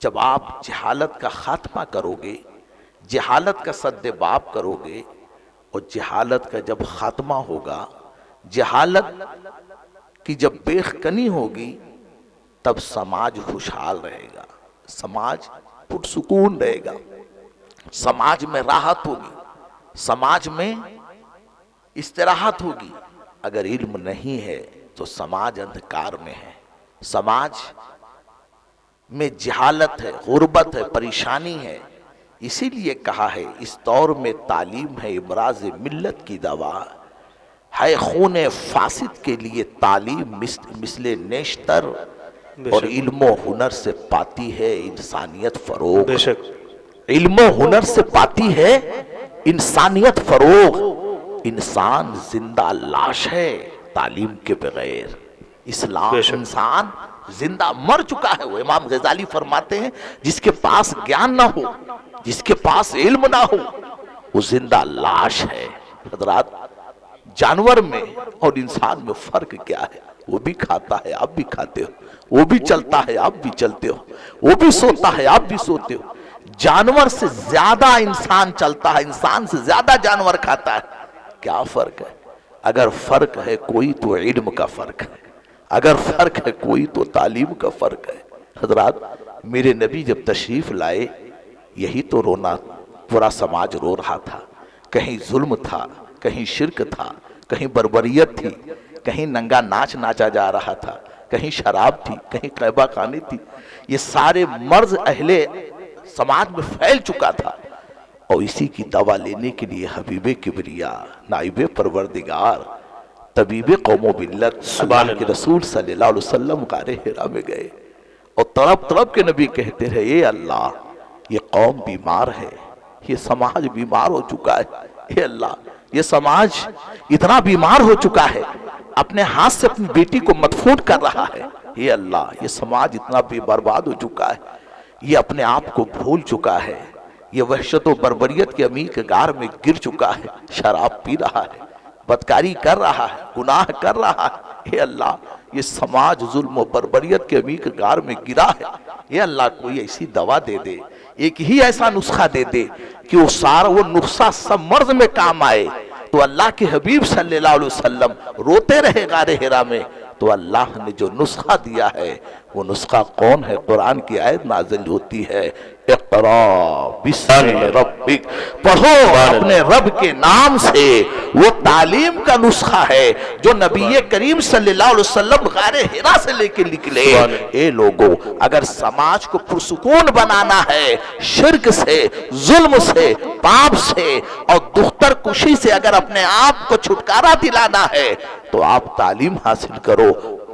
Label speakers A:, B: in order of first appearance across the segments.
A: جب آپ جہالت کا خاتمہ کرو گے، جہالت کا سد باب کرو گے، اور جہالت کا جب خاتمہ ہوگا، جہالت کی جب بیخکنی ہوگی، تب سماج خوشحال رہے گا، سماج پرسکون رہے گا، سماج میں راحت ہوگی، سماج میں استراحت ہوگی۔ اگر علم نہیں ہے تو سماج اندھکار میں ہے، سماج میں جہالت ہے، غربت ہے، پریشانی ہے۔ اسی لیے کہا ہے اس دور میں تعلیم ہے امراض ملت کی دوا، ہے خون فاسد کے لیے تعلیم مثل نیشتر، اور علم و ہنر سے پاتی ہے انسانیت فروغ،
B: بے شک
A: علم و ہنر سے پاتی ہے انسانیت فروغ۔ انسان زندہ لاش ہے تعلیم کے بغیر، اسلام
B: بے شک
A: انسان زندہ مر چکا ہے۔ وہ امام غزالی فرماتے ہیں جس کے پاس گیان نہ ہو، جس کے پاس علم نہ ہو، وہ زندہ لاش ہے۔ حضرات، جانور میں اور انسان میں فرق کیا ہے؟ وہ بھی کھاتا ہے، آپ بھی کھاتے ہو، وہ بھی چلتا ہے، آپ بھی چلتے ہو، وہ بھی سوتا ہے، آپ بھی سوتے ہو۔ جانور سے زیادہ انسان چلتا ہے، انسان سے زیادہ جانور کھاتا ہے۔ کیا فرق ہے؟ اگر فرق ہے کوئی تو علم کا فرق ہے، اگر فرق ہے کوئی تو تعلیم کا فرق ہے۔ حضرات، میرے نبی جب تشریف لائے، یہی تو رونا، پورا سماج رو رہا تھا۔ کہیں ظلم تھا، کہیں شرک تھا، کہیں بربریت تھی، کہیں ننگا ناچ ناچا جا رہا تھا، کہیں شراب تھی، کہیں قہبہ خانی تھی۔ یہ سارے مرض اہل سماج میں پھیل چکا تھا، اور اسی کی دوا لینے کے لیے حبیب کبریا، نائب پروردگار، طبیب قوم و ملت، اللہ کے رسول صلی اللہ علیہ وسلم غار حرا میں گئے، اور طرف طرف کے نبی کہتے رہے، اے اللہ، یہ قوم بیمار ہے، یہ سماج بیمار ہو چکا ہے، اے اللہ، یہ سماج اتنا بیمار ہو چکا ہے، اپنے ہاتھ سے اپنی بیٹی کو مدفون کر رہا ہے، اے اللہ، یہ سماج اتنا بے برباد ہو چکا ہے، یہ اپنے آپ کو بھول چکا ہے، یہ وحشت و بربریت کے عمیق غار میں گر چکا ہے، شراب پی رہا ہے، بدکاری کر رہا ہے، گناہ کر رہا ہے، اے اللہ، یہ سماج ظلم و بربریت کے عمیق غار میں گرا ہے، اے اللہ، کوئی ایسی دوا دے دے، ایک ہی ایسا نسخہ دے دے کہ وہ نسخہ سب مرض میں کام آئے۔ تو اللہ کے حبیب صلی اللہ علیہ وسلم روتے رہے غار حرا میں۔ تو اللہ نے جو نسخہ دیا ہے، وہ نسخہ کون ہے؟ قرآن کی آیت نازل ہوتی ہے، اقرا بسم ربک، پڑھو اپنے رب کے نام سے۔ وہ تعلیم کا نسخہ ہے جو نبی کریم صلی اللہ علیہ وسلم غار حرا سے لے کے نکلے۔ اے لوگوں، اگر سماج کو پرسکون بنانا ہے، شرک سے، ظلم سے، پاپ سے اور دختر کشی سے اگر اپنے آپ کو چھٹکارا دلانا ہے، تو آپ تعلیم حاصل کرو،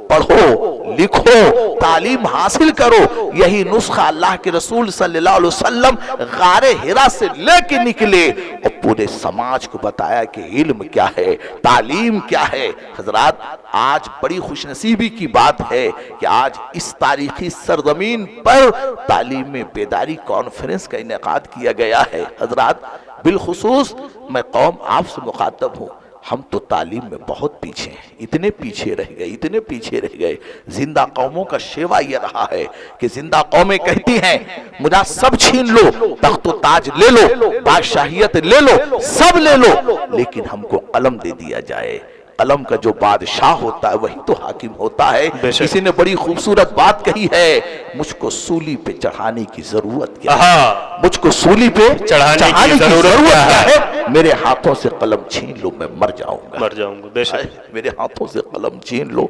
A: پڑھو، لکھو، تعلیم حاصل کرو۔ یہی نسخہ اللہ کے رسول صلی اللہ علیہ وسلم غار حرا سے لے کے نکلے، اور پورے سماج کو بتایا کہ علم کیا ہے، تعلیم کیا ہے۔ حضرات، آج بڑی خوش نصیبی کی بات ہے کہ آج اس تاریخی سرزمین پر تعلیم میں بیداری کانفرنس کا انعقاد کیا گیا ہے۔ حضرات، بالخصوص میں قوم آپ سے مخاطب ہوں، ہم تو تعلیم میں بہت پیچھے ہیں، اتنے پیچھے رہ گئے، اتنے پیچھے رہ گئے۔ زندہ قوموں کا شیوا یہ رہا ہے کہ زندہ قومیں کہتی ہیں مجھے سب چھین لو، تخت و تاج لے لو، بادشاہیت لے لو، سب لے لو، لیکن ہم کو قلم دے دیا جائے۔ قلم کا جو بادشاہ ہوتا ہے وہی تو حاکم ہوتا ہے۔ کسی نے بڑی خوبصورت بات کہی ہے، مجھ کو سولی پہ چڑھانے کی ضرورت کیا ہے، مجھ کو سولی پہ چڑھانے کی ضرورت کیا ہے؟ میرے ہاتھوں سے قلم چھین لو، میں مر جاؤں گا،
B: مر جاؤں گا، بے شک،
A: میرے ہاتھوں سے قلم چھین لو،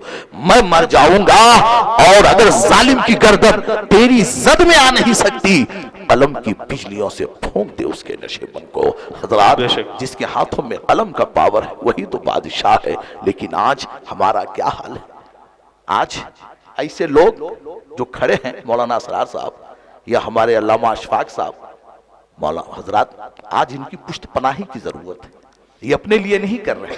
A: میں مر جاؤں گا۔ اور اگر ظالم کی گردن تیری زد میں آ نہیں سکتی، قلم کی بجلیوں سے پھونک دے اس کے نشیبن کو۔ حضرات، جس کے ہاتھوں میں قلم کا پاور ہے وہی تو بادشاہ ہے۔ لیکن آج ہمارا کیا حال ہے؟ آج ایسے لوگ جو کھڑے ہیں، مولانا اسرار صاحب یا ہمارے علامہ اشفاق صاحب، مولانا حضرات، آج ان کی پشت پناہی کی ضرورت ہے۔ یہ اپنے لیے نہیں کر رہے،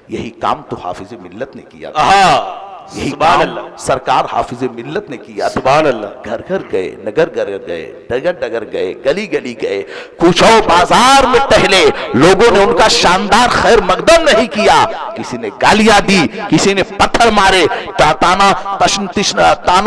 A: یہی کام تو حافظ ملت نے کیا تھا۔ یہی
B: سبحان
A: کام
B: اللہ،
A: سرکار حافظ ملت نے کیا تھا۔
B: سبحان اللہ،
A: گھر گھر گئے، نگر گھر گئے، ڈگر ڈگر گئے، گلی گلی گئے، کوچو بازار میں ٹہلے، لوگوں نے ان کا شاندار خیر مقدم نہیں کیا، کسی نے گالیاں دی، کسی نے پتھر مارے، تانا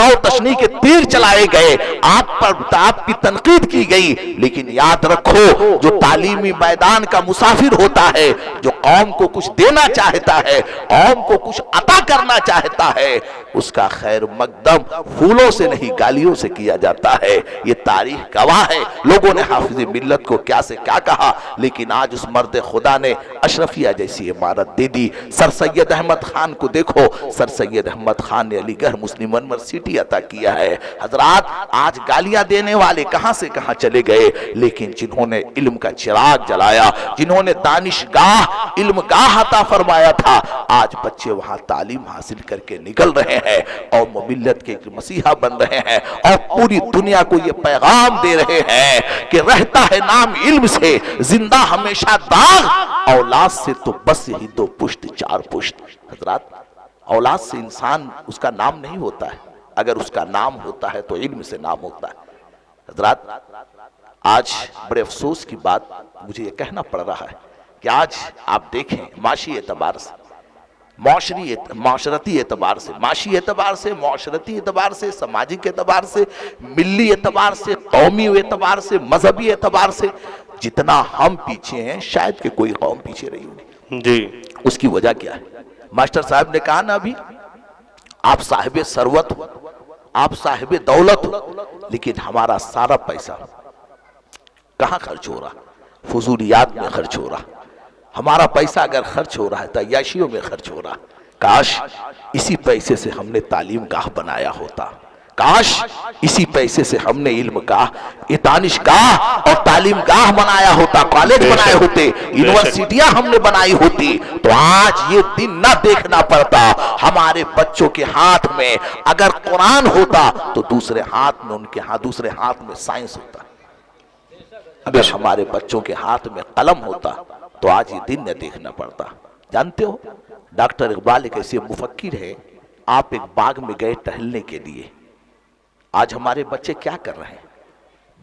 A: و تشنی کے تیر چلائے گئے، آپ کی تنقید کی گئی، لیکن یاد رکھو جو تعلیمی میدان کا مسافر ہوتا ہے، جو قوم کو کچھ دینا چاہتا ہے، قوم کو کچھ عطا کرنا چاہتا ہے، اس کا خیر مقدم پھولوں سے نہیں گالیوں سے کیا جاتا ہے۔ یہ تاریخ گواہ ہے۔ لوگوں نے حافظ ملت کو کیا سے کیا کہا، لیکن آج اس مرد خدا نے اشرفیہ جیسی عمارت دے دی۔ سر سید احمد خان کو دیکھو، سر سید احمد خان نے علی گڑھ مسلم یونیورسٹی عطا کیا ہے۔ حضرات آج گالیاں دینے والے کہاں سے کہاں چلے گئے، لیکن جنہوں نے علم کا چراغ جلایا، جنہوں نے دانشگاہ علم گاہ عطا فرمایا تھا، آج بچے وہاں تعلیم حاصل کر کے نکل رہے ہیں اور ملت کے مسیحا بن رہے ہیں، اور پوری دنیا کو یہ پیغام دے رہے ہیں کہ رہتا ہے نام علم سے، زندہ ہمیشہ داغ، اولاد سے تو بس یہی دو پشت چار پشت۔ حضرات اولاد سے انسان اس کا نام نہیں ہوتا ہے، اگر اس کا نام ہوتا ہے تو علم سے نام ہوتا ہے۔ حضرات آج بڑے افسوس کی بات مجھے یہ کہنا پڑ رہا ہے کہ آج آپ دیکھیں معاشی اعتبار سے، معاشرتی اعتبار سے، معاشی اعتبار سے، معاشرتی اعتبار سے، سماجک اعتبار سے، ملی اعتبار سے، قومی اعتبار سے، مذہبی اعتبار سے جتنا ہم پیچھے ہیں شاید کہ کوئی قوم پیچھے رہی ہوگی۔
B: جی،
A: اس کی وجہ کیا ہے؟ ماسٹر صاحب نے کہا نا ابھی، آپ صاحب ثروت ہو، آپ صاحب دولت ہو، لیکن ہمارا سارا پیسہ کہاں خرچ ہو رہا؟ فضولیات میں خرچ ہو رہا۔ ہمارا پیسہ اگر خرچ ہو رہا ہے تو عیاشیوں میں خرچ ہو رہا۔ کاش اسی پیسے سے ہم نے تعلیم گاہ بنایا ہوتا، کاش اسی پیسے سے ہم نے علم گاہ، دانشگاہ اور تعلیم گاہ بنایا ہوتا، کالج بنائے ہوتے، یونیورسٹیاں ہم نے بنائی ہوتی، تو آج یہ دن نہ دیکھنا پڑتا۔ ہمارے بچوں کے ہاتھ میں اگر قرآن ہوتا تو دوسرے ہاتھ میں ان کے ہاتھ، دوسرے ہاتھ میں سائنس ہوتا۔ اگر ہمارے بچوں کے ہاتھ میں قلم ہوتا تو آج یہ دن نہ دیکھنا پڑتا۔ جانتے ہو ڈاکٹر اقبال ایک ایسے مفکر ہے، آپ ایک باغ میں گئے ٹہلنے کے لیے، آج ہمارے بچے کیا کر رہے ہیں؟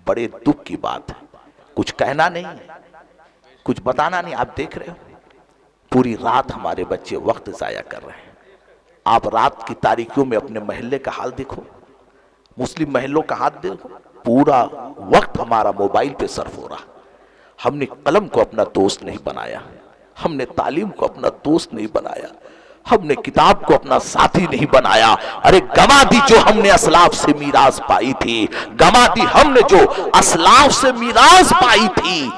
A: بڑے دکھ کی بات ہے، کچھ کہنا نہیں ہے، کچھ بتانا نہیں، آپ دیکھ رہے ہو پوری رات ہمارے بچے وقت ضائع کر رہے ہیں۔ آپ رات کی تاریکیوں میں اپنے محلے کا حال دیکھو، مسلم محلوں کا حال دیکھو، پورا وقت ہمارا موبائل پہ صرف ہو رہا۔ ہم نے قلم کو اپنا دوست نہیں بنایا، ہم نے تعلیم کو اپنا دوست نہیں بنایا، ہم نے کتاب کو اپنا ساتھی نہیں بنایا۔ ارے گما دی جو ہم نے اسلاف سے میراث پائی تھی، گما دی ہم نے جو اسلاف سے میراث پائی تھی،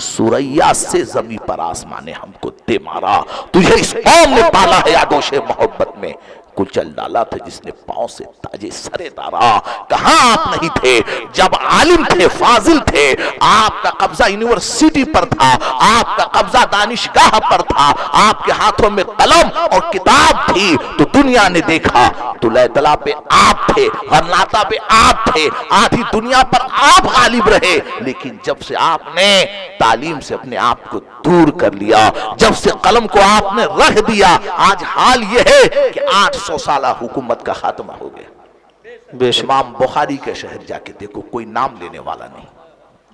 A: سوریا سے زمین پر آسمان نے ہم کو دے مارا۔ تجھے اس قوم نے پالا ہے آغوش محبت میں، کچل ڈالا تھا جس نے پاؤں سے تاجے سرے دارا۔ کہاں آپ نہیں تھے جب عالم تھے، فاضل تھے، آپ کا قبضہ یونیورسٹی پر تھا، آپ کا قبضہ دانشگاہ پر تھا، آپ کے ہاتھوں میں قلم اور کتاب تھی، تو دنیا نے دیکھا تو لیتلا پہ آپ تھے، غرناطہ پہ آپ تھے، آدھی دنیا پر آپ غالب رہے۔ لیکن جب سے آپ نے تعلیم سے اپنے آپ کو دور کر لیا، جب سے قلم کو آپ نے رکھ دیا، آج حال یہ ہے کہ 800 سالہ حکومت کا خاتمہ ہو گیا۔ امام بخاری کے شہر جا کے دیکھو، کوئی نام لینے والا نہیں،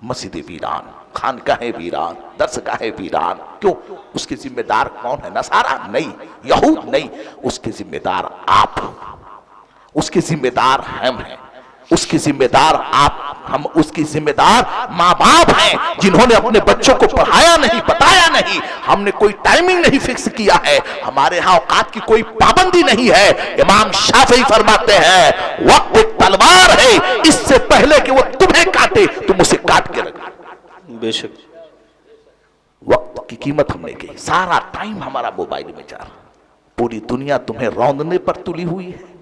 A: مسجد ویران، خانقاہیں ویران، درسگاہیں ویران۔ کیوں؟ اس کے ذمہ دار کون ہے؟ نصارہ نہیں، یہود نہیں، اس کے ذمہ دار آپ، اس کے ذمہ دار ہم ہیں، اس کی ذمہ دار آپ، ہم اس کی ذمہ دار ماں باپ ہیں جنہوں نے اپنے بچوں کو پڑھایا نہیں، بتایا نہیں۔ ہم نے کوئی ٹائمنگ نہیں فکس کیا ہے، ہمارے ہاں اوقات کی کوئی پابندی نہیں ہے۔ امام شافعی فرماتے ہیں وقت ایک تلوار ہے، اس سے پہلے کہ وہ تمہیں کاٹے تم اسے کاٹ کے رکھو۔
B: بے شک
A: وقت کی قیمت ہم نے کی، سارا ٹائم ہمارا موبائل میں جا رہا، پوری دنیا تمہیں روندنے پر تلی ہوئی ہے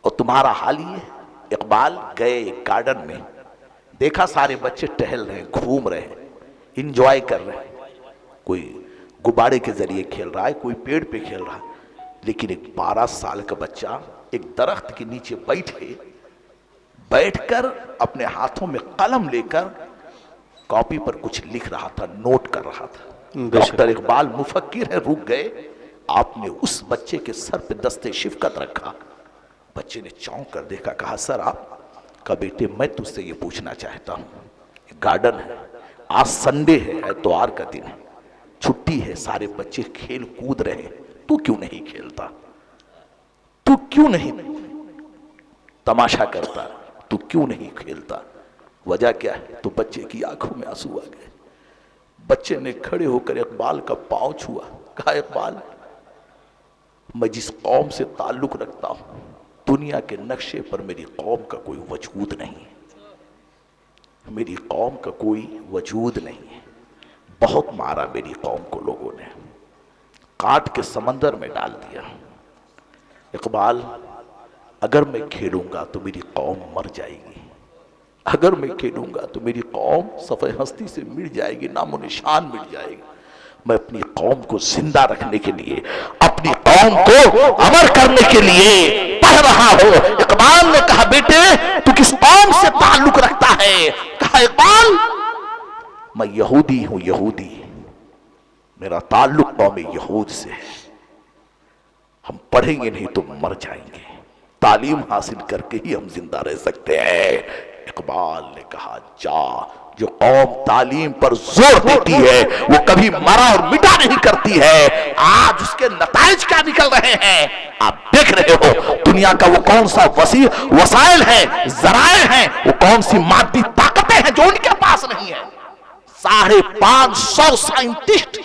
A: اور تمہارا حال یہ ہے۔ اقبال گئے ایک گارڈن میں، دیکھا سارے بچے ٹہل رہے ہیں، گھوم رہے ہیں، انجوائے کر رہے ہیں، کوئی غبارے کے ذریعے کھیل رہا ہے، کوئی پیڑ پہ کھیل رہا ہے، لیکن ایک 12 سال کا بچہ ایک درخت کے نیچے بیٹھ کر اپنے ہاتھوں میں قلم لے کر کاپی پر کچھ لکھ رہا تھا، نوٹ کر رہا تھا۔ ڈاکٹر اقبال مفکر ہے، رک گئے، آپ نے اس بچے کے سر پہ دستے شفقت رکھا. بچے نے چونک کر دیکھا, کہا سر آپ کا بیٹے میں تجھ سے یہ پوچھنا چاہتا ہوں, گارڈن ہے, آج سنڈے ہے, اتوار کا دن ہے, چھٹی ہے, سارے بچے کھیل کود رہے ہیں, تو کیوں نہیں کھیلتا؟ تو کیوں نہیں تماشا کرتا؟ تو کیوں نہیں کھیلتا؟ وجہ کیا ہے؟ تو بچے کی آنکھوں میں آنسو آ گئے. بچے نے کھڑے ہو کر اقبال کا پاؤں چھوا, کہا اقبال میں جس قوم سے تعلق رکھتا ہوں دنیا کے نقشے پر میری قوم کا کوئی وجود نہیں ہے, میری قوم کا کوئی وجود نہیں ہے. بہت مارا میری قوم کو لوگوں نے, کاٹ کے سمندر میں ڈال دیا. اقبال اگر میں کھیلوں گا تو میری قوم مر جائے گی, اگر میں کھیلوں گا تو میری قوم صفحہ ہستی سے مٹ جائے گی, نام و نشان مٹ جائے گی. میں اپنی قوم کو زندہ رکھنے کے لیے, اپنی قوم کو امر کرنے کے لیے پڑھ رہا ہوں. اقبال نے کہا بیٹے تو کس قوم سے تعلق رکھتا ہے؟ کہا اقبال میں یہودی ہوں, یہودی, میرا تعلق قوم یہود سے ہے. ہم پڑھیں گے نہیں تو مر جائیں گے, تعلیم حاصل کر کے ہی ہم زندہ رہ سکتے ہیں. اقبال نے کہا جا, جو قوم تعلیم پر زور دیتی ہے وہ کبھی مرا اور مٹا نہیں کرتی ہے. آج اس کے نتائج کیا نکل رہے ہیں آپ دیکھ رہے ہو. دنیا کا وہ کون سا وسائل ہے, ذرائع ہیں, وہ کون سی مادی طاقتیں ہیں جو ان کے پاس نہیں ہے. 550 سائنٹسٹ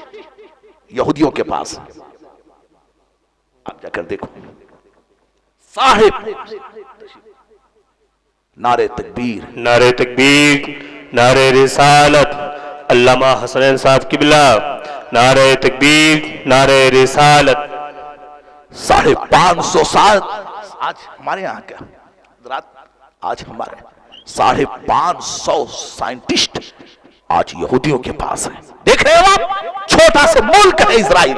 A: یہودیوں کے پاس, آپ جا کر دیکھو. نعرے تکبیر,
B: نعرے تکبیر, نعرے رسالت, علامہ حسنین صاحب قبلہ, نعرے تکبیر, نعرے رسالت.
A: 550 سال آج ہمارے یہاں کیا حضرات, آج ہمارے 550 سائنٹسٹ آج یہودیوں کے پاس ہیں. دیکھ رہے ہو آپ, چھوٹا سے ملک ہے اسرائیل,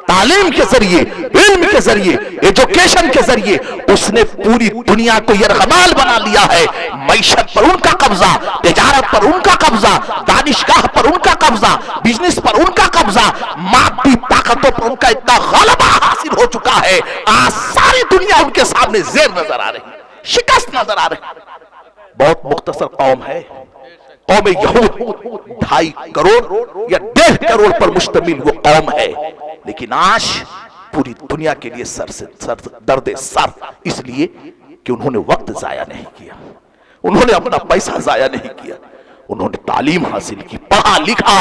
A: تعلیم کے ذریعے, علم کے ذریعے, ایجوکیشن کے ذریعے اس نے پوری دنیا کو یرغمال بنا لیا ہے. معیشت پر ان کا قبضہ, تجارت پر ان کا قبضہ, دانشگاہ پر ان کا قبضہ, بزنس پر ان کا قبضہ, مادی طاقتوں پر ان کا اتنا غلبہ حاصل ہو چکا ہے. آج ساری دنیا ان کے سامنے زیر نظر آ رہی, شکست نظر آ رہی. بہت مختصر قوم ہے قوم یہود, 2.5 کروڑ یا 1.5 کروڑ پر مشتمل وہ قوم ہے. لیکن آج پوری دنیا کے لیے درد سر, اس لیے کہ انہوں نے وقت ضائع نہیں کیا, انہوں نے اپنا پیسہ ضائع نہیں کیا, انہوں نے تعلیم حاصل کی, پڑھا لکھا.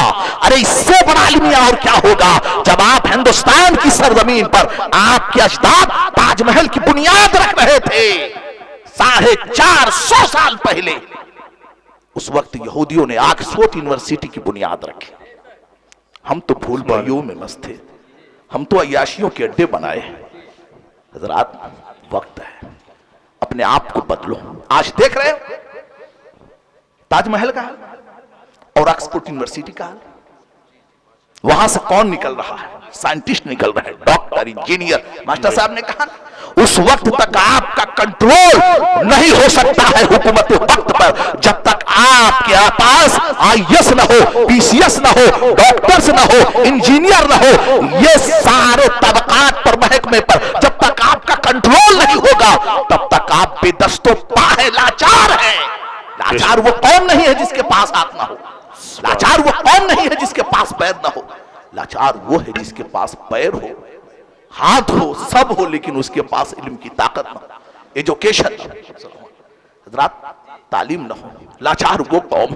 A: ارے اس سے بڑا المیہ اور کیا ہوگا جب آپ ہندوستان کی سرزمین پر آپ کے اجداد تاج محل کی بنیاد رکھ رہے تھے 450 سال پہلے. اس وقت یہودیوں نے آکسفورڈ یونیورسٹی کی بنیاد رکھی. ہم تو پھول بھائیوں میں مست تھے, ہم تو عیاشیوں کے اڈے بنائے. حضرات وقت ہے, اپنے آپ کو بدلو. آج دیکھ رہے ہو تاج محل کا حال اور آکسفورڈ یونیورسٹی کا حال. وہاں سے کون نکل رہا ہے؟ سائنٹسٹ نکل رہے ہیں, ڈاکٹر, انجینئر. ماسٹر صاحب نے کہا اس وقت تک آپ کا کنٹرول نہیں ہو سکتا ہے حکومت وقت پر جب تک آپ کے پاس IAS نہ ہو, PCS نہ ہو, ڈاکٹرز نہ ہو, انجینئر نہ ہو. یہ سارے طبقات پر, محکمے پر جب تک آپ کا کنٹرول نہیں ہوگا تب تک آپ بے دست و پا ہے, لاچار ہیں. لاچار وہ قوم نہیں ہے جس کے پاس ہاتھ نہ ہو, لاچار وہ قوم نہیں ہے جس کے پاس پیر نہ ہو. لاچار وہ ہے جس کے پاس پیر ہو, ہاتھ ہو, سب ہو, لیکن اس کے پاس علم کی طاقت نہ ہو, ایجوکیشن. حضرات تعلیم نہ ہو. لاچار وہ قوم,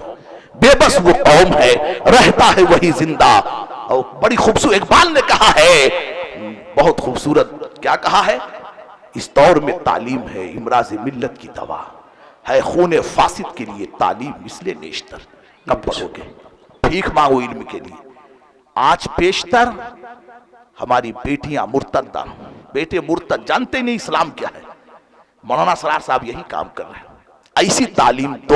A: بے بس وہ قوم ہے, رہتا ہے وہی زندہ. اور بڑی خوبصورت اقبال نے کہا ہے, بہت خوبصورت, کیا کہا ہے؟ اس دور میں تعلیم ہے امراض ملت کی دوا, ہے خون فاسد کے لیے تعلیم اس لیے نیشتر. کب پڑھو گے؟ بھیک مانگو علم کے لیے. آج پیشتر ہماری بیٹیاں مرتدہ, بیٹے مرتد, جانتے نہیں اسلام کیا ہے. مولانا سرار صاحب یہی کام کر رہے ہیں. ایسی تعلیم دو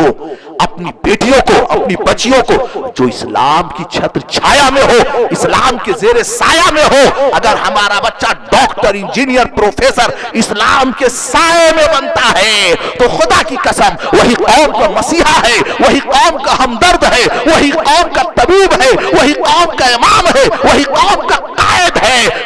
A: اپنی بیٹیوں کو, اپنی بچیوں کو جو اسلام کی چھتر چھایا میں ہو, اسلام کے زیر سایہ میں ہو. اگر ہمارا بچہ ڈاکٹر, انجینئر, پروفیسر اسلام کے سائے میں بنتا ہے تو خدا کی قسم وہی قوم کا مسیحا ہے, وہی قوم کا ہمدرد ہے, وہی قوم کا طبیب ہے, وہی قوم کا امام ہے, وہی قوم کا قائد ہے.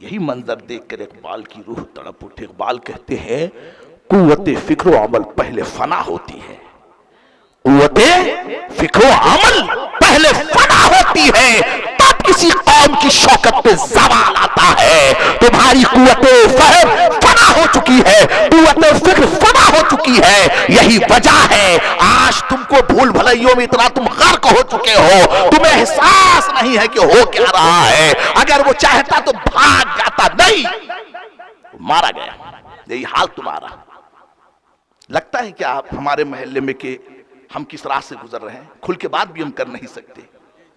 A: یہی منظر دیکھ کر اقبال کی روح تڑپ اٹھے. اقبال کہتے ہیں قوت فکر و عمل پہلے فنا ہوتی ہے. قوت فکر و عمل پہلے فنا ہوتی ہے, تب کسی قوم کی شوکت پہ زوال آتا ہے. تمہاری قوت فہم فنا ہو چکی ہے, قوت فکر فنا ہو چکی ہے. یہی وجہ ہے آج تم کو بھول بھلائیوں میں اتنا تم غرق ہو چکے ہو, تمہیں احساس نہیں ہے کہ ہو کیا رہا ہے. اگر وہ چاہتا تو بھاگ جاتا, نہیں, مارا گیا. یہی حال تمہارا. لگتا ہے کہ آپ ہمارے محلے میں کہ ہم کس راہ سے گزر رہے ہیں, کھل کے بات بھی ہم کر نہیں سکتے.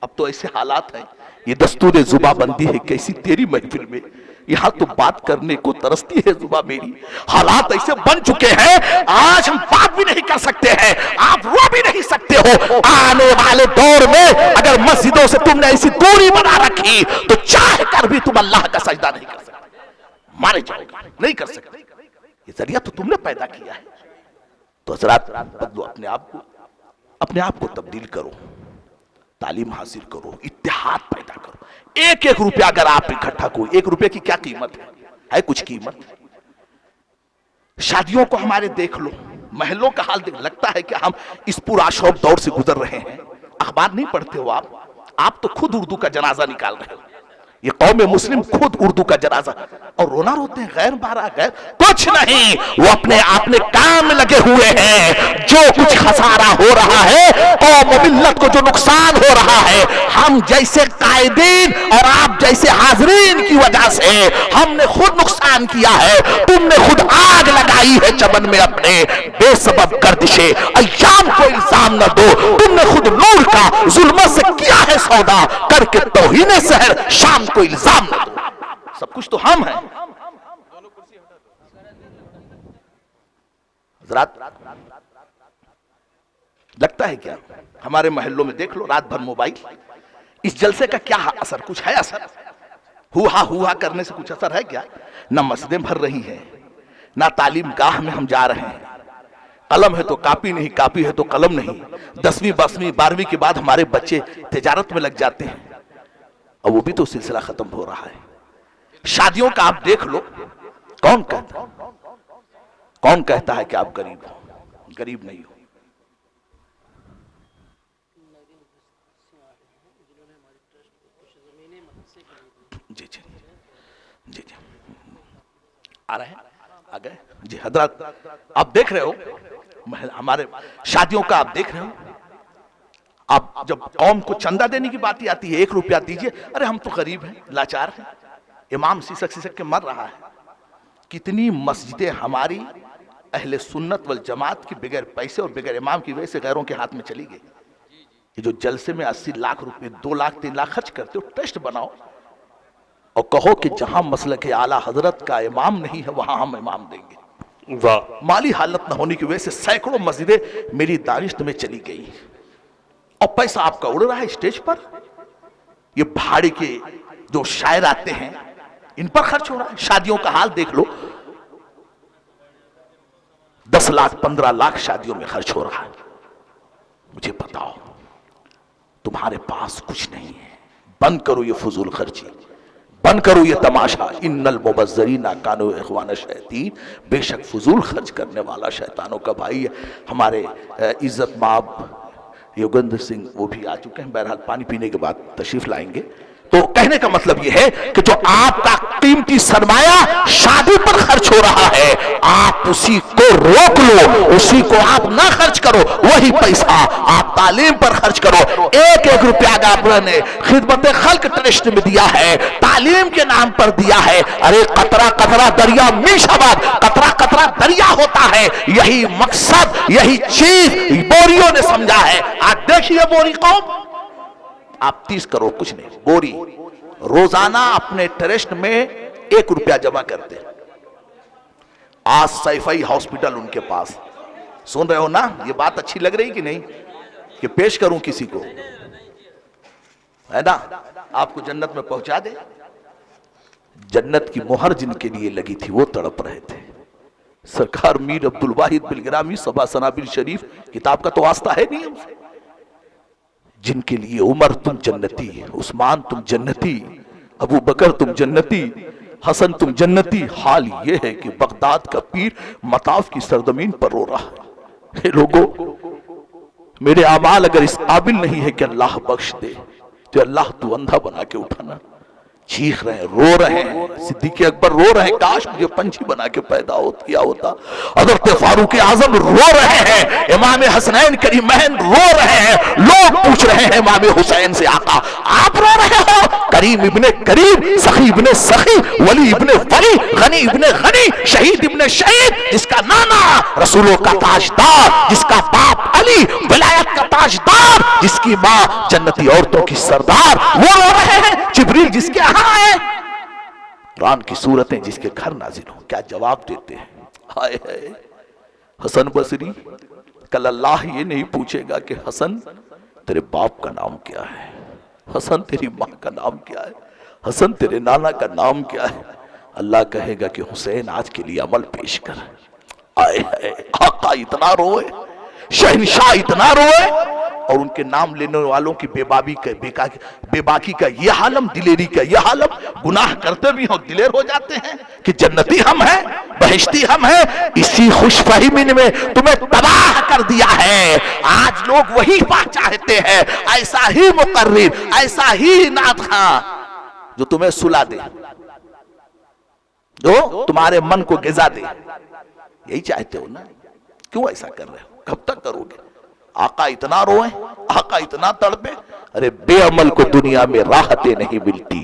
A: اب تو ایسے حالات ہیں, یہ دستور زباں بندی ہے کیسی تیری محفل میں, یہاں تو بات کرنے کو ترستی ہے زباں میری. حالات ایسے بن چکے ہیں آج ہم بات بھی نہیں کر سکتے ہیں, آپ رو بھی نہیں سکتے ہو. آنے والے دور میں اگر مسجدوں سے تم نے ایسی دوری بنا رکھی تو چاہ کر بھی تم اللہ کا سجدہ نہیں کر سکتے, مارے جاؤ گے, نہیں کر سکتے. یہ ذریعہ تو تم نے پیدا کیا ہے. تو حضرات بدلو اپنے آپ کو تبدیل کرو, تعلیم حاصل کرو, اتحاد پیدا کرو. ایک ایک روپیہ اگر آپ اکٹھا کرو, ایک روپے کی کیا قیمت ہے کچھ قیمت. شادیوں کو ہمارے دیکھ لو, محلوں کا حال دیکھ, لگتا ہے کہ ہم اس پرآشوب دور سے گزر رہے ہیں. اخبار نہیں پڑھتے ہو آپ تو خود اردو کا جنازہ نکال رہے ہو. یہ قوم مسلم خود اردو کا جنازہ, اور رونا روتے ہیں غیر بارہ غیر کچھ نہیں. وہ اپنے اپنے کام میں لگے ہوئے ہیں. جو کچھ خسارہ ہو رہا ہے, قوم و ملت کو جو نقصان ہو رہا ہے, ہم جیسے قائدین اور آپ جیسے حاضرین کی وجہ سے ہم نے خود نقصان کیا ہے. تم نے خود آگ لگائی ہے چمن میں اپنے, بے سبب گردشے ایام کو الزام نہ دو. تم نے خود نور کا ظلمت سے کیا ہے سودا, کر کے توہین سحر شام کو الزام نہ دو. سب کچھ تو ہم ہیں. حضرات لگتا ہے کیا ہمارے محلوں میں دیکھ لو, رات بھر موبائل. اس جلسے کا کیا اثر, کچھ ہے اثر؟ ہوا کرنے سے کچھ اثر ہے کیا؟ نہ مسجدیں بھر رہی ہیں, نہ تعلیم گاہ میں ہم جا رہے ہیں. قلم ہے تو کاپی نہیں, کاپی ہے تو قلم نہیں. 10ویں 12ویں کے بعد ہمارے بچے تجارت میں لگ جاتے ہیں, اور وہ بھی تو سلسلہ ختم ہو رہا ہے. شادیوں کا آپ دیکھ لو, کون کہتا ہے کہ آپ غریب ہو؟ غریب نہیں ہو. جی آ رہے ہیں, آ گئے جی. حضرات آپ دیکھ رہے ہو ہمارے شادیوں کا, آپ دیکھ رہے ہو. آپ جب قوم کو چندہ دینے کی بات آتی ہے, 1 روپیہ دیجئے, ارے ہم تو غریب ہیں, لاچار ہیں. امام سسک کے مر رہا ہے. کتنی مسجدیں ہماری اہل سنت والجماعت کی بغیر پیسے اور بغیر امام کی وجہ سے غیروں کے ہاتھ میں چلی گئی. یہ جو جلسے میں 80 لاکھ روپے 2 لاکھ 3 لاکھ خرچ کرتے ہو, ٹرسٹ بناؤ اور کہو کہ جہاں مسلک اعلیٰ حضرت کا امام نہیں ہے وہاں ہم امام دیں گے. مالی حالت نہ ہونے کی وجہ سے سینکڑوں مسجدیں میری دانشت میں چلی گئی, اور پیسہ آپ کا اڑ رہا ہے اسٹیج پر. یہ بھاڑے کے جو شاعر آتے ہیں ان پر خرچ ہو رہا ہے. شادیوں کا حال دیکھ لو, 10 لاکھ 15 لاکھ شادیوں میں خرچ ہو رہا ہے. مجھے بتاؤ, تمہارے پاس کچھ نہیں ہے, بند کرو یہ فضول خرچی, بند کرو یہ تماشا. ان المبذرین کانوا اخوان الشیاطین, بے شک فضول خرچ کرنے والا شیطانوں کا بھائی ہے. ہمارے عزت مآب یوگندر سنگھ وہ بھی آ چکے ہیں, بہرحال پانی پینے کے بعد تشریف لائیں گے. تو کہنے کا مطلب یہ ہے کہ جو آپ کا قیمتی سرمایہ شادی پر خرچ ہو رہا ہے, آپ اسی کو روک لو, اسی کو آپ نہ خرچ کرو. وہی پیسہ آپ تعلیم پر خرچ کرو. 1 روپیہ اگر آپ نے خدمت خلق ٹرسٹ میں دیا ہے, تعلیم کے نام پر دیا ہے, ارے قطرہ قطرہ دریا میش آباد, قطرہ قطرہ دریا ہوتا ہے. یہی مقصد, یہی چیز بوریوں نے سمجھا ہے. آج دیکھیے بوری قوم, آپ 30 کروڑ کچھ نہیں, بوری روزانہ اپنے ٹرسٹ میں 1 روپیہ جمع کرتے. آج سیفئی ہاسپٹل ان کے پاس, سن رہے ہو نا, یہ بات اچھی لگ رہی کہ نہیں کہ پیش کروں کسی کو, ہے نا, آپ کو جنت میں پہنچا دے. جنت کی مہر جن کے لیے لگی تھی وہ تڑپ رہے تھے. سرکار میر عبدالواحد بلگرامی صبا سنابل شریف کتاب کا تو واسطہ ہے نہیں ہم سے. جن کے لیے عمر تم جنتی, عثمان تم جنتی, ابو بکر تم جنتی, حسن تم جنتی، حال یہ ہے کہ بغداد کا پیر مطاف کی سرزمین پر رو رہا ہے۔ اے لوگو، میرے اعمال اگر اس قابل نہیں ہے کہ اللہ بخش دے تو اللہ تو اندھا بنا کے اٹھانا۔ چیخ رہے ہیں، رو رہے ہیں، صدیق اکبر رو رہے ہیں، کاش مجھے پنچھی بنا کے پیدا کیا ہوتا۔ حضرت فاروق اعظم رو رہے ہیں، امام حسنین کریمین رو رہے ہیں، لوگ پوچھ رہے ہیں امام حسین سے، آقا آپ رو رہے ہو؟ کریم ابن کریم، سخی ابن سخی، ولی ابن ولی، غنی ابن غنی، شہید ابن شہید، جس کا نانا رسولوں کا تاجدار، جس کا باپ علی ولایت کا تاجدار، جس کی ماں جنتی عورتوں کی سردار، وہ رو رہے ہیں۔ جبریل جس کے ہاں ہے، قرآن کی صورتیں جس کے گھر نازل ہوں، کیا جواب دیتے ہیں؟ ہائے ہائے حسن بصری، کل اللہ یہ نہیں پوچھے گا کہ حسن تیرے باپ کا نام کیا ہے، حسن تیری ماں کا نام کیا ہے، حسن تیرے نانا کا نام کیا ہے۔ اللہ کہے گا کہ حسین آج کے لیے عمل پیش کر۔ آئے ہائے، آقا اتنا روئے، شہنشاہ اتنا روئے، اور ان کے نام لینے والوں کی بے باکی کا یہ عالم، دلیری کا یہ عالم، گناہ کرتے بھی ہوں دلیر ہو جاتے ہیں کہ جنتی ہم ہیں، بہشتی ہم ہیں۔ اسی خوش فہمی میں تمہیں تباہ کر دیا ہے۔ آج لوگ وہی بات چاہتے ہیں، ایسا ہی مقرر، ایسا ہی نعت خواں جو تمہیں سلا دے، جو تمہارے من کو غذا دے۔ یہی چاہتے ہو نا؟ کیوں ایسا کر رہے ہو؟ کب تک کرو گے؟ آقا اتنا روئیں، آقا اتنا تڑپے۔ ارے بے عمل کو دنیا میں راحتیں نہیں ملتی،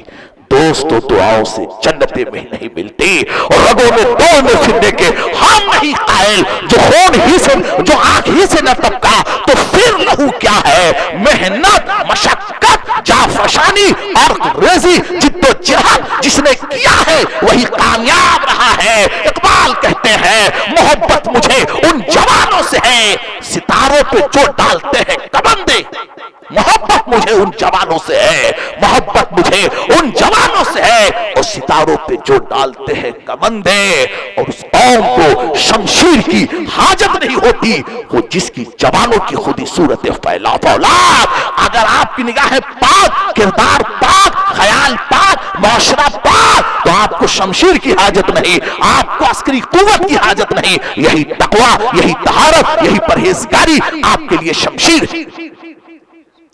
A: دوستوں دعاؤں سے جنتیں میں نہیں ملتی، اور رگوں میں دوڑ میں پھرنے کے ہم نہیں قائل۔ جو خون ہی سے، جو آنکھ ہی سے نہ ٹپکا تو پھر لہو کیا ہے؟ محنت، مشقت، جافشانی، عرق ریزی، جد و جہاد جس نے کیا ہے وہی کامیاب رہا ہے۔ اقبال کہتے ہیں محبت مجھے ان جوانوں سے ہے ستاروں پہ جو ڈالتے ہیں کمندے۔ محبت مجھے ان جوانوں سے ہے، محبت مجھے ان جوانوں سے ہے، اور ستاروں پہ جو ڈالتے ہیں کمندے۔ اور اس قوم کو شمشیر کی حاجت نہیں ہوتی، وہ جس کی جوانوں کی خودی صورت پھیلا فولاد۔ اگر آپ کی نگاہیں پاک، کردار پاک، خیال پاک، معاشرہ پاک، تو آپ کو شمشیر کی حاجت نہیں، آپ کو عسکری قوت کی حاجت نہیں۔ یہی تقوی، یہی طہارت، یہی پرہیزگاری آپ کے لیے شمشیر۔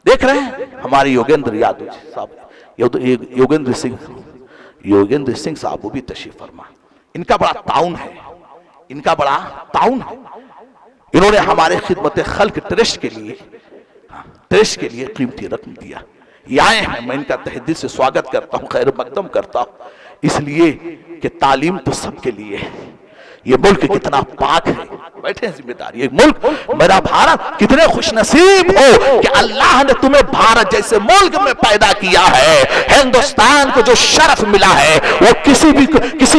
A: دیکھ رہے ہیں ہمارے یوگیندر یادو صاحب، یوگیندر سنگھ صاحب وہ بھی تشریف فرما۔ ان کا بڑا تعاون ہے، ان کا بڑا تعاون ہے۔ انہوں نے ہمارے خدمت خلق ٹرسٹ کے لیے قیمتی رقم دیا۔ یہ آئے ہیں، میں ان کا تہ دل سے سواگت کرتا ہوں، خیر مقدم کرتا ہوں، اس لیے کہ تعلیم تو سب کے لیے ہے۔ یہ ملک کتنا پاک ہے، بیٹھے ہیں ذمہ دار، یہ ملک میرا بھارت کتنے خوش نصیب ہو کہ اللہ نے تمہیں بھارت جیسے ملک میں پیدا کیا ہے۔ ہندوستان کو جو شرف ملا ہے وہ کسی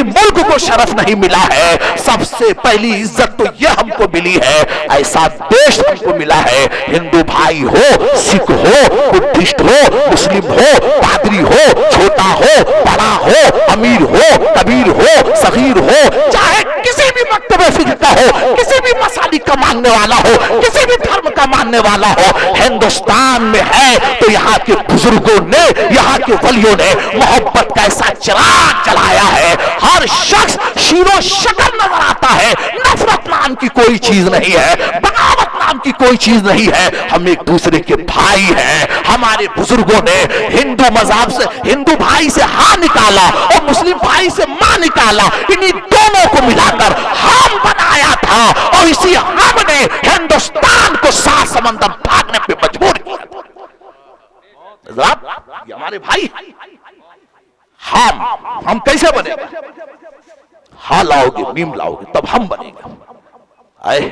A: ملک کو شرف نہیں ملا ہے۔ سب سے پہلی عزت تو یہ ہم کو ملی ہے، ایسا دیش ہم کو ملا ہے۔ ہندو بھائی ہو، سکھ ہو، بدھسٹ ہو، مسلم ہو، پادری ہو، چھوٹا ہو، بڑا ہو، امیر ہو، کبیر ہو، صغیر ہو، چاہے کسی بھی مکتب فکر کا ہو، کسی بھی مسالک کا ماننے والا ہو، کسی بھی دھرم کا ماننے والا ہو، ہندوستان میں ہے تو یہاں کے بزرگوں نے، یہاں کے ولیوں نے محبت کا ایسا چراغ جلایا ہے۔ ہر شخص شیر و شکر نظر آتا ہے، نفرت نام کی کوئی چیز نہیں ہے، بغاوت نام کی کوئی چیز نہیں ہے، ہم ایک دوسرے کے بھائی ہیں۔ ہمارے بزرگوں نے ہندو مذہب سے، ہندو بھائی سے ہاں نکالا اور مسلم بھائی سے ماں نکالا، انہی دونوں کو ملا کر ہم بنایا تھا، اور اسی ہم نے ہندوستان کو 7 سمندر بھاگنے پہ مجبور کیا۔ یہ ہمارے بھائی، ہم کیسے بنے گا؟ ہاں لاؤ گے، میم لاؤ گے تب ہم بنے گا۔ آئے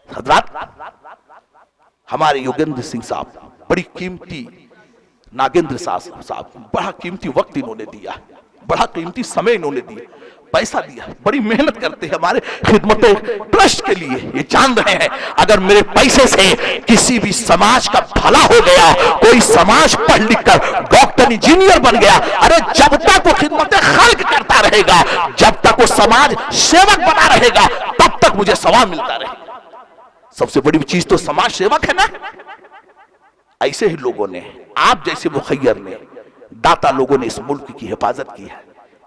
A: حضرات، ہمارے یوگیندر سنگھ صاحب بڑی قیمتی، ناگیندر صاحب بڑا قیمتی وقت انہوں نے دیا، بڑا قیمتی سمے انہوں نے دیا، پیسہ دیا، بڑی محنت کرتے ہیں ہمارے خدمت ٹرسٹ کے لیے۔ یہ جان رہے ہیں اگر میرے پیسے سے کسی بھی سماج کا بھلا ہو گیا، کوئی سماج پڑھ لکھ کر ڈاکٹر انجینئر بن گیا، ارے جب تک وہ خدمت خلق کرتا رہے گا، جب تک وہ سماج سیوک بنا رہے گا، تب تک مجھے ثواب ملتا رہے گا۔ سب سے بڑی چیز تو سماج سیوک ہے نا۔ ایسے ہی لوگوں نے، آپ جیسے مخیر نے، داتا لوگوں نے اس ملک کی حفاظت کی ہے،